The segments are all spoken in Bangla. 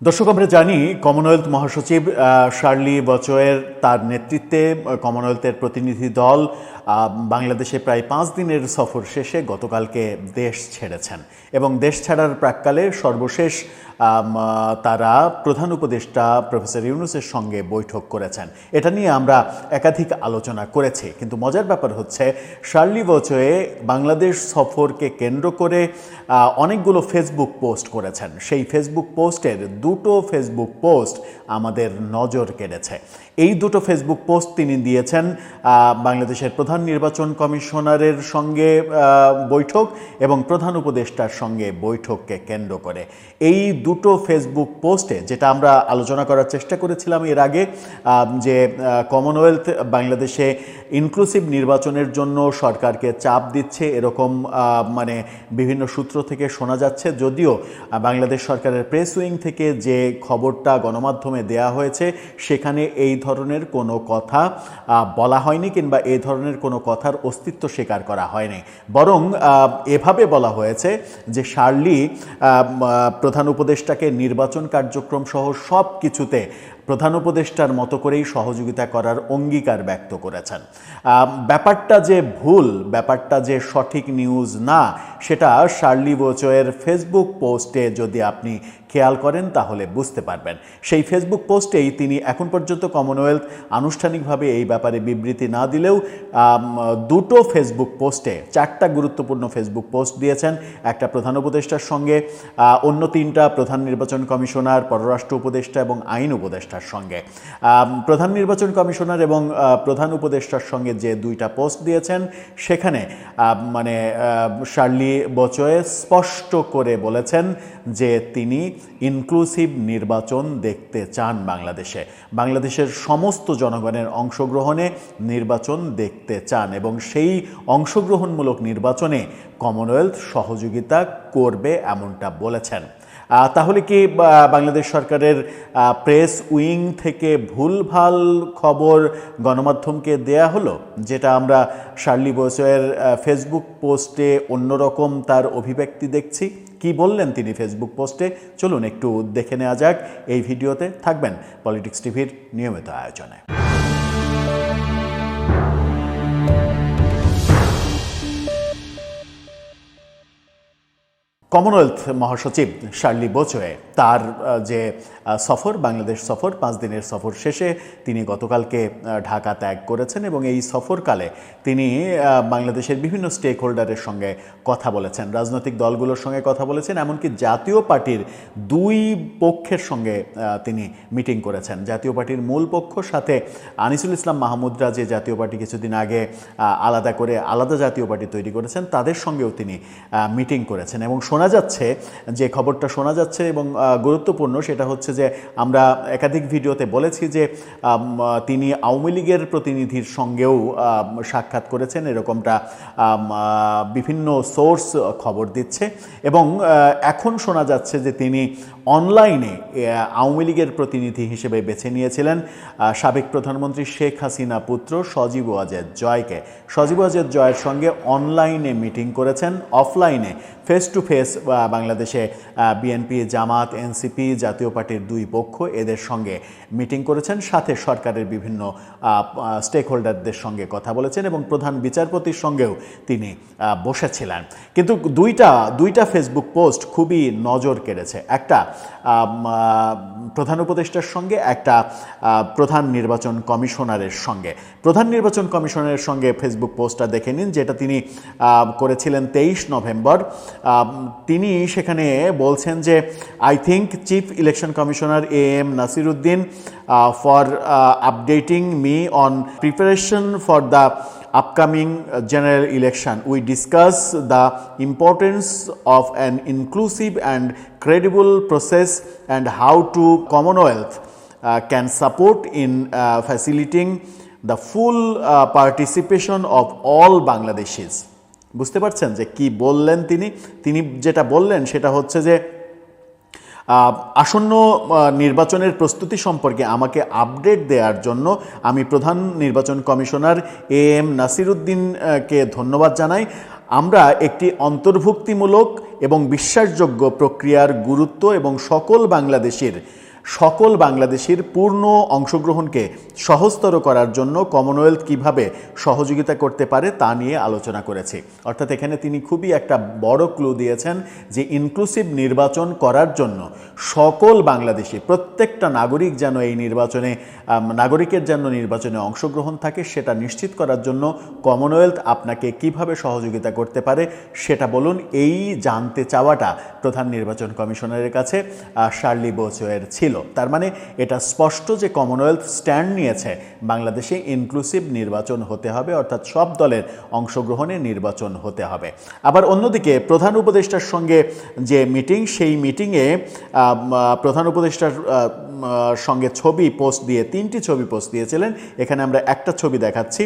দর্শক, আমরা জানি কমনওয়েলথ মহাসচিব শার্লি বচোয়ের তার নেতৃত্বে কমনওয়েলথের প্রতিনিধি দল বাংলাদেশে প্রায় 5 দিনের সফর শেষে গতকালকে দেশ ছেড়েছেন এবং দেশ ছাড়ার প্রাক্কালে সর্বশেষ তারা প্রধান উপদেষ্টা প্রফেসর ইউনূসের সঙ্গে বৈঠক করেছেন। এটা নিয়ে আমরা একাধিক আলোচনা করেছি, কিন্তু মজার ব্যাপার হচ্ছে শার্লি বচোয়ে বাংলাদেশ সফরকে কেন্দ্র করে অনেকগুলো ফেসবুক পোস্ট করেছেন। সেই ফেসবুক পোস্টের দুটো ফেসবুক পোস্ট আমাদের নজর কেড়েছে। এই দুটো ফেসবুক পোস্ট তিনি দিয়েছেন বাংলাদেশের প্রধান নির্বাচন কমিশনারের সঙ্গে বৈঠক এবং প্রধান উপদেষ্টার সঙ্গে বৈঠককে কেন্দ্র করে। এই দুটো ফেসবুক পোস্টে যেটা আমরা আলোচনা করার চেষ্টা করেছিলাম এর আগে, যে কমনওয়েলথ বাংলাদেশে ইনক্লুসিভ নির্বাচনের জন্য সরকারকে চাপ দিচ্ছে, এরকম মানে বিভিন্ন সূত্র থেকে শোনা যাচ্ছে। যদিও বাংলাদেশ সরকারের প্রেস উইং থেকে যে খবরটা গণমাধ্যমে দেয়া হয়েছে সেখানে এই ধরনের কোনো কথা বলা হয়নি কিংবা এই ধরনের কোনো কথার অস্তিত্ব স্বীকার করা হয়নি। বরং এভাবে বলা হয়েছে যে শার্লি প্রধান উপদেষ্টাকে নির্বাচন কার্যক্রম সহ সব কিছুতে প্রধান উপদেষ্টার মতো করেই সহযোগিতা করার অঙ্গীকার ব্যক্ত করেছেন। ব্যাপারটা যে ভুল, ব্যাপারটা যে সঠিক নিউজ না, সেটা শার্লি বচোয়ের ফেসবুক পোস্টে যদি আপনি খেয়াল করেন তাহলে বুঝতে পারবেন। সেই ফেসবুক পোস্টেই তিনি এখন পর্যন্ত কমনওয়েলথ আনুষ্ঠানিকভাবে এই ব্যাপারে বিবৃতি না দিলেও দুটো ফেসবুক পোস্টে 4টা গুরুত্বপূর্ণ ফেসবুক পোস্ট দিয়েছেন। একটা প্রধান উপদেষ্টার সঙ্গে, অন্য 3টা প্রধান নির্বাচন কমিশনার, পররাষ্ট্র উপদেষ্টা এবং আইন উপদেষ্টার সঙ্গে। প্রধান নির্বাচন কমিশনার এবং প্রধান উপদেষ্টার সঙ্গে যে 2টা পোস্ট দিয়েছেন সেখানে মানে শার্লি বচোয়ে স্পষ্ট করে বলেছেন যে তিনি ইনক্লুসিভ নির্বাচন দেখতে চান বাংলাদেশের সমস্ত জনগণের অংশগ্রহণে নির্বাচন দেখতে চান এবং সেই অংশগ্রহণমূলক নির্বাচনে কমনওয়েলথ সহযোগিতা করবে এমনটা বলেছেন। তাহলে কি বাংলাদেশ সরকারের প্রেস উইং থেকে ভুলভাল খবর গণমাধ্যমকে দেয়া হলো, যেটা আমরা শার্লি বচোয়ের ফেসবুক পোস্টে অন্যরকম তার অভিব্যক্তি দেখছি? কি বললেন তিনি ফেসবুক পোস্টে? চলুন একটু দেখে নেওয়া যাক এই ভিডিওতে। থাকবেন পলিটিক্স টিভির নিয়মিত আয়োজনে। কমনওয়েলথ মহাসচিব শার্লি বচোয়ে তার যে সফর, বাংলাদেশ সফর, 5 দিনের সফর শেষে তিনি গতকালকে ঢাকা ত্যাগ করেছেন এবং এই সফরকালে তিনি বাংলাদেশের বিভিন্ন স্টেক হোল্ডারের সঙ্গে কথা বলেছেন, রাজনৈতিক দলগুলোর সঙ্গে কথা বলেছেন, এমনকি জাতীয় পার্টির 2 পক্ষের সঙ্গে তিনি মিটিং করেছেন। জাতীয় পার্টির মূল পক্ষ সাথে আনিসুল ইসলাম মাহমুদরা যে জাতীয় পার্টি কিছুদিন আগে আলাদা করে আলাদা জাতীয় পার্টি তৈরি করেছেন তাদের সঙ্গেও তিনি মিটিং করেছেন। এবং শোনা যাচ্ছে, যে খবরটা শোনা যাচ্ছে এবং গুরুত্বপূর্ণ, সেটা হচ্ছে যে আমরা একাধিক ভিডিওতে বলেছি যে তিনি আওয়ামী লীগের প্রতিনিধির সঙ্গেও সাক্ষাৎ করেছেন, এরকমটা বিভিন্ন সোর্স খবর দিচ্ছে। এবং এখন শোনা যাচ্ছে যে তিনি অনলাইনে আওয়ামী লীগের প্রতিনিধি হিসেবে বেছে নিয়েছিলেন সাবেক প্রধানমন্ত্রী শেখ হাসিনা পুত্র সজীব ওয়াজেদ জয়কে। সজীব ওয়াজেদ জয়ের সঙ্গে অনলাইনে মিটিং করেছেন, অফলাইনে ফেস টু ফেস বাংলাদেশে বিএনপি, জামাত, এনসিপি, জাতীয় পার্টির 2 পক্ষ এদের সঙ্গে মিটিং করেছেন, সাথে সরকারের বিভিন্ন স্টেক হোল্ডারদের সঙ্গে কথা বলেছেন এবং প্রধান বিচারপতির সঙ্গেও তিনি বসেছিলেন। কিন্তু দুইটা ফেসবুক পোস্ট খুবই নজর কেড়েছে। একটা প্রধান উপদেষ্টার সঙ্গে, একটা প্রধান নির্বাচন কমিশনারের সঙ্গে। প্রধান নির্বাচন কমিশনারের সঙ্গে ফেসবুক পোস্টটা দেখে নিন, যেটা তিনি করেছিলেন 23 নভেম্বর। তিনি সেখানে বলছেন যে I think chief election commissioner AM Nasiruddin for updating me on preparation for the upcoming general election. We discuss the importance of an inclusive and credible process and how to Commonwealth can support in facilitating the full participation of all Bangladeshis. বুঝতে পারছেন যে কি বললেন তিনি যেটা বললেন সেটা হচ্ছে যে আসন্ন নির্বাচনের প্রস্তুতি সম্পর্কে আমাকে আপডেট দেওয়ার জন্য আমি প্রধান নির্বাচন কমিশনার AM নাসিরউদ্দিনকে ধন্যবাদ জানাই। আমরা একটি অন্তর্ভুক্তিমূলক এবং বিশ্বাসযোগ্য প্রক্রিয়ার গুরুত্ব এবং সকল বাংলাদেশির পূর্ণ অংশগ্রহণকে সহজতর করার জন্য কমনওয়েলথ কিভাবে সহযোগিতা করতে পারে তা নিয়ে আলোচনা করেছি। অর্থাৎ এখানে তিনি খুবই একটা বড় ক্লু দিয়েছেন যে ইনক্লুসিভ নির্বাচন করার জন্য সকল বাংলাদেশি, প্রত্যেকটা নাগরিক যেন এই নাগরিকের যেন নির্বাচনে অংশগ্রহণ থাকে সেটা নিশ্চিত করার জন্য কমনওয়েলথ আপনাকে কিভাবে সহযোগিতা করতে পারে সেটা বলুন। এই জানতে চাওয়াটা প্রধান নির্বাচন কমিশনারের কাছে শার্লি বোচোয়ের ছিল। তার মানে এটা স্পষ্ট যে কমনওয়েলথ স্ট্যান্ড নিয়েছে বাংলাদেশে ইনক্লুসিভ নির্বাচন হতে হবে, অর্থাৎ সব দলের অংশগ্রহণে নির্বাচন হতে হবে। আবার অন্যদিকে প্রধান উপদেষ্টার সঙ্গে যে মিটিং, সেই মিটিংয়ে প্রধান উপদেষ্টার সঙ্গে তিনটি ছবি পোস্ট দিয়েছিলেন। এখানে আমরা একটা ছবি দেখাচ্ছি।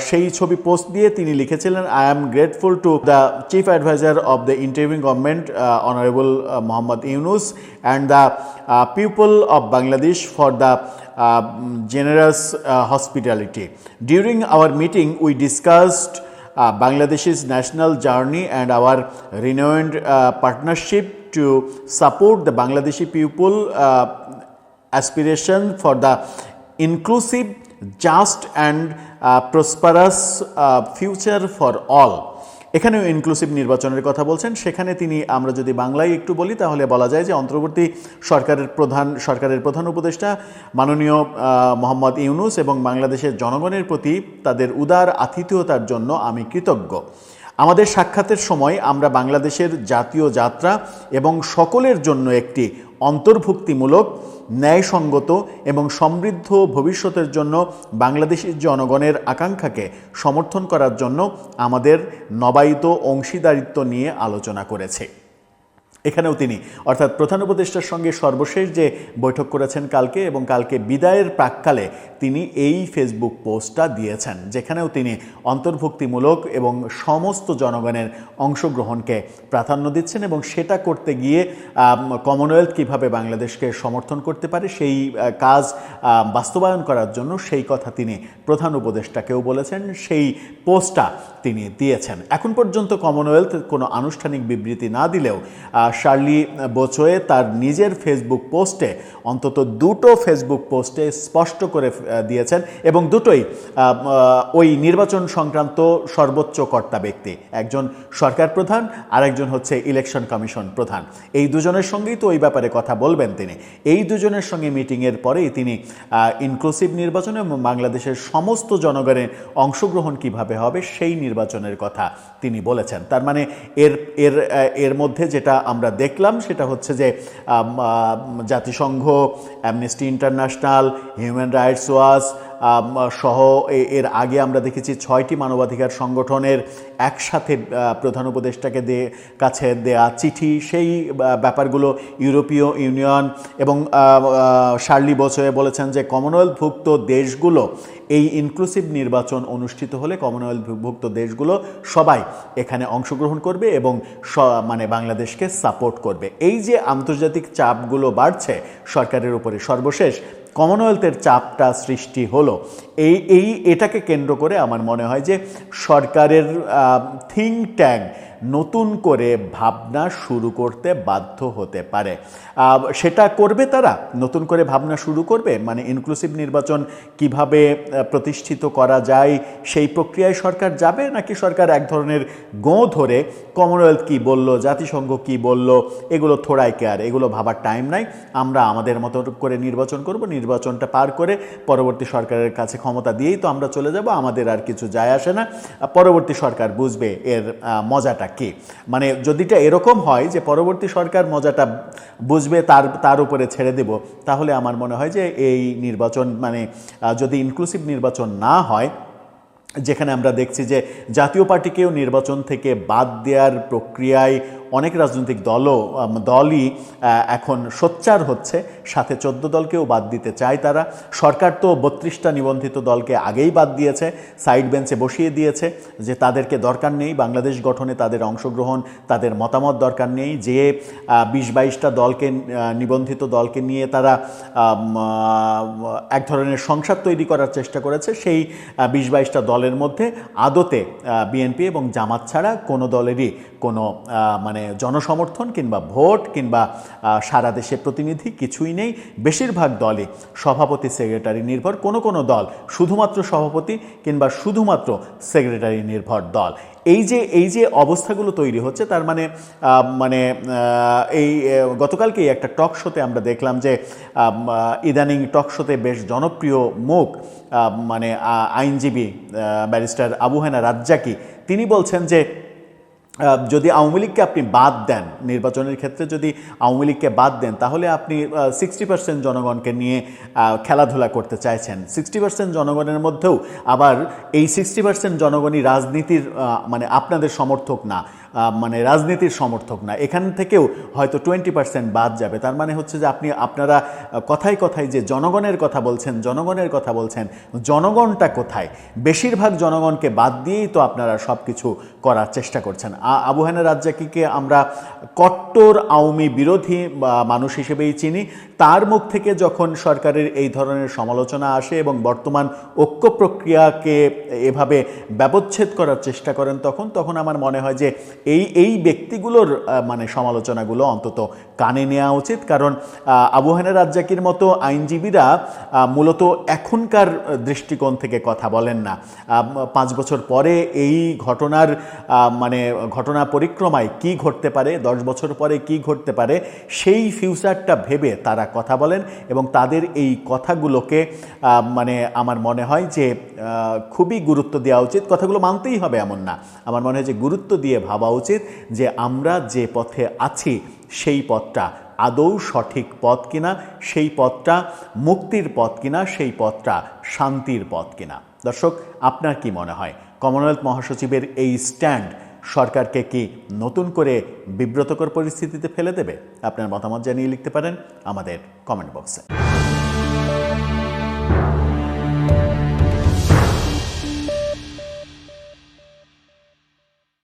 সেই ছবি পোস্ট দিয়ে তিনি লিখেছিলেন, I am grateful to the chief adviser of the interim government honourable Mohammad Yunus and the people of Bangladesh for the generous hospitality. During our meeting, we discussed Bangladesh's national journey and our renewed partnership to support the Bangladeshi people aspiration for the inclusive, just and prosperous future for all. এখানেও ইনক্লুসিভ নির্বাচনের কথা বলছেন। সেখানে তিনি, আমরা যদি বাংলায় একটু বলি তাহলে বলা যায় যে অন্তর্বর্তী সরকারের প্রধান উপদেষ্টা মাননীয় মোহাম্মদ ইউনুস এবং বাংলাদেশের জনগণের প্রতি তাদের উদার আতিথেয়তার জন্য আমি কৃতজ্ঞ। আমাদের সাক্ষাতের সময় আমরা বাংলাদেশের জাতীয় যাত্রা এবং সকলের জন্য একটি অন্তর্ভুক্তিমূলক, ন্যায়সঙ্গত এবং সমৃদ্ধ ভবিষ্যতের জন্য বাংলাদেশি জনগণের আকাঙ্ক্ষাকে সমর্থন করার জন্য আমাদের নবায়িত অংশীদারিত্ব নিয়ে আলোচনা করেছে। এখানেও তিনি, অর্থাৎ প্রধান উপদেষ্টার সঙ্গে সর্বশেষ যে বৈঠক করেছেন কালকে, এবং কালকে বিদায়ের প্রাক্কালে তিনি এই ফেসবুক পোস্টটা দিয়েছেন, যেখানেও তিনি অন্তর্ভুক্তিমূলক এবং সমস্ত জনগণের অংশগ্রহণকে প্রাধান্য দিচ্ছেন এবং সেটা করতে গিয়ে কমনওয়েলথ কিভাবে বাংলাদেশকে সমর্থন করতে পারে সেই কাজ বাস্তবায়ন করার জন্য সেই কথা তিনি প্রধান উপদেষ্টাকেও বলেছেন, সেই পোস্টটা তিনি দিয়েছেন। এখন পর্যন্ত কমনওয়েলথ কোনো আনুষ্ঠানিক বিবৃতি না দিলেও শার্লি বোচোয়ে তার নিজের ফেসবুক পোস্টে, অন্তত দুটো ফেসবুক পোস্টে স্পষ্ট করে দিয়েছেন, এবং দুটোই ওই নির্বাচন সংক্রান্ত সর্বোচ্চ কর্তা ব্যক্তি, একজন সরকার প্রধান আর একজন হচ্ছে ইলেকশন কমিশন প্রধান। এই দুজনের সঙ্গেই তো ওই ব্যাপারে কথা বলবেন তিনি। এই দুজনের সঙ্গে মিটিংয়ের পরেই তিনি ইনক্লুসিভ নির্বাচন এবং বাংলাদেশের সমস্ত জনগণের অংশগ্রহণ কিভাবে হবে সেই নির্বাচনের কথা তিনি বলেছেন। তার মানে এর মধ্যে যেটা আমরা দেখলাম সেটা হচ্ছে যে জাতিসংঘ, amnesty international, human rights watch সহ এর আগে আমরা দেখেছি 6টি মানবাধিকার সংগঠনের একসাথে প্রধান উপদেষ্টাকে কাছে দেয়া চিঠি, সেই ব্যাপারগুলো ইউরোপীয় ইউনিয়ন এবং শার্লি বোচোয়ে বলেছেন যে কমনওয়েলথভুক্ত দেশগুলো এই ইনক্লুসিভ নির্বাচন অনুষ্ঠিত হলে কমনওয়েলথভুক্ত দেশগুলো সবাই এখানে অংশগ্রহণ করবে এবং মানে বাংলাদেশকে সাপোর্ট করবে। এই যে আন্তর্জাতিক চাপগুলো বাড়ছে সরকারের উপরে, সর্বশেষ কমনওয়েলথের চাপটা সৃষ্টি হলো, এটাকে কেন্দ্র করে আমার মনে হয় যে সরকারের থিঙ্ক ট্যাঙ্ক নতুন করে ভাবনা শুরু করতে বাধ্য হতে পারে। সেটা করবে তারা, নতুন করে ভাবনা শুরু করবে, মানে ইনক্লুসিভ নির্বাচন কিভাবে প্রতিষ্ঠিত করা যায় সেই প্রক্রিয়ায় সরকার যাবে, নাকি সরকার এক ধরনের গোঁ ধরে কমনওয়েলথ কি বলল, জাতিসংঘ কি বলল, এগুলো থোড়াই কেয়ার, এগুলো ভাবার টাইম নাই, আমরা আমাদের মতো করে নির্বাচন করব, নির্বাচনটা পার করে পরবর্তী সরকারের কাছে ক্ষমতা দিয়েই তো আমরা চলে যাব, আমাদের আর কিছু যায় আসে না, পরবর্তী সরকার বুঝবে এর মজাটা কি। মানে যদিটা এরকম হয় যে পরবর্তী সরকার মজাটা বুঝবে, তার উপরে ছেড়ে দেব, তাহলে আমার মনে হয় যে এই নির্বাচন, মানে যদি ইনক্লুসিভ নির্বাচন না হয়, যেখানে আমরা দেখছি যে জাতীয় পার্টিকেও নির্বাচন থেকে বাদ দেওয়ার প্রক্রিয়ায় অনেক রাজনৈতিক দলই এখন সোচ্চার হচ্ছে, সাথে 14 দলকেও বাদ দিতে চায় তারা। সরকার তো 32টা নিবন্ধিত দলকে আগেই বাদ দিয়েছে, সাইড বেঞ্চে বসিয়ে দিয়েছে যে তাদেরকে দরকার নেই, বাংলাদেশ গঠনে তাদের অংশগ্রহণ, তাদের মতামত দরকার নেই। যে 20-22টা দলকে নিবন্ধিত দলকে নিয়ে তারা এক ধরনের সংসদ তৈরি করার চেষ্টা করেছে, সেই 20-22টা দলের মধ্যে আদতে বিএনপি এবং জামাত ছাড়া কোনো দলেরই কোনো মানে জনসমর্থন কিংবা ভোট কিংবা সারা দেশে প্রতিনিধি কিছুই নেই। বেশিরভাগ দলই সভাপতি সেক্রেটারি নির্ভর, কোনো দল শুধুমাত্র সভাপতি কিংবা শুধুমাত্র সেক্রেটারি নির্ভর দল। এই যে অবস্থাগুলো তৈরি হচ্ছে, তার মানে এই গতকালকেই একটা টক শোতে আমরা দেখলাম যে ইদানিং টক শোতে বেশ জনপ্রিয় মুখ মানে আইনজীবী ব্যারিস্টার আবু হেনা রাজ্জাকী, তিনি বলছেন যে যদি আওয়ামী লীগকে আপনি বাদ দেন, নির্বাচনের ক্ষেত্রে যদি আওয়ামী লীগকে বাদ দেন, তাহলে আপনি 60% জনগণকে নিয়ে খেলাধুলা করতে চাইছেন। 60% জনগণের মধ্যেও আবার এই 60% জনগণই রাজনীতির মানে আপনাদের সমর্থক না, মানে রাজনীতির সমর্থক না, এখান থেকেও হয়তো 20% বাদ যাবে। তার মানে হচ্ছে যে আপনারা কথায় কথায় যে জনগণের কথা বলছেন, জনগণটা কোথায়? বেশিরভাগ জনগণকে বাদ দিয়েই তো আপনারা সব কিছু করার চেষ্টা করছেন। আবু হেনা রাজ্জাকীকে আমরা কট্টর আওয়ামী বিরোধী মানুষ হিসেবেই চিনি। তার মুখ থেকে যখন সরকারের এই ধরনের সমালোচনা আসে এবং বর্তমান ঐক্য প্রক্রিয়াকে এভাবে ব্যবচ্ছেদ করার চেষ্টা করেন, তখন আমার মনে হয় যে এই ব্যক্তিগুলোর মানে সমালোচনাগুলো অন্তত কানে নেওয়া উচিত। কারণ আবু হেনা রাজ্জাকীর মতো আইনজীবীরা মূলত এখনকার দৃষ্টিকোণ থেকে কথা বলেন না। 5 বছর পরে এই ঘটনা পরিক্রমায় কি ঘটতে পারে, 10 বছর পরে কি ঘটতে পারে, সেই ফিউচারটা ভেবে তারা কথা বলেন এবং তাদের এই কথাগুলোকে মানে আমার মনে হয় যে খুবই গুরুত্ব দেওয়া উচিত। কথাগুলো মানতেই হবে এমন না, আমার মনে হয় যে গুরুত্ব দিয়ে ভাবা উচিত যে আমরা যে পথে আছি সেই পথটা আদৌ সঠিক পথ কিনা, সেই পথটা মুক্তির পথ কিনা, সেই পথটা শান্তির পথ কিনা। দর্শক, আপনার কি মনে হয় কমনওয়েলথ মহাসচিবের এই স্ট্যান্ড সরকারকে কি নতুন করে বিব্রতকর পরিস্থিতিতে ফেলে দেবে? আপনার মতামত জানিয়ে লিখতে পারেন আমাদের কমেন্ট বক্সে।